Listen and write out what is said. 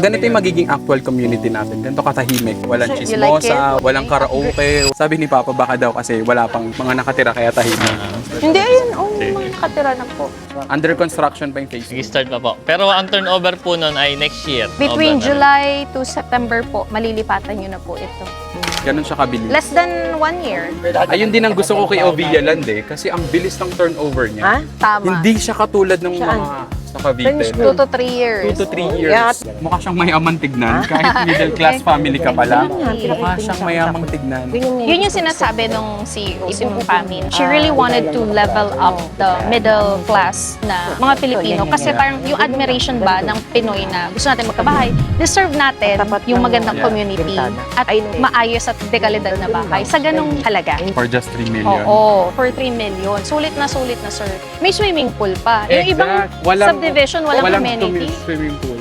Ganito yung magiging actual community natin. Ganito katahimik. Walang You like chismosa, it? walang karaoke. Sabi ni Papa baka daw kasi wala pang mga nakatira kaya tahimik. Hindi, ayun. Mga nakatira na po. Under construction pa yung phase Sige, 2. start pa po. Pero ang turnover po nun ay next year. Between Over na rin. July to September po, malilipatan nyo na po ito. Ganun siya kabilis. Less than 1 year. Ayun din ang gusto ko kay Ovilla Land kasi ang bilis ng turnover niya. Tama. Hindi siya katulad ng mga sa Cavite. 2 to 3 years. 2 to 3 years. Mukha siyang mayaman tignan. Kahit middle class family ka pa lang. Mukha siyang mayamang tignan. Yun yung sinasabi nung CEO, si Ma'am Pamin. She really wanted to level up the middle class na mga Pilipino. Kasi parang yung admiration ba ng Pinoy na gusto natin magkabahay, deserve natin yung magandang community at maayos at dekalidad na bahay sa ganong halaga. For just 3 million. Oo, for 3 million. Sulit na, sir. May swimming pool pa. Yung ibang Exact. Walang- subdivision, walang amenity. Swimming pool.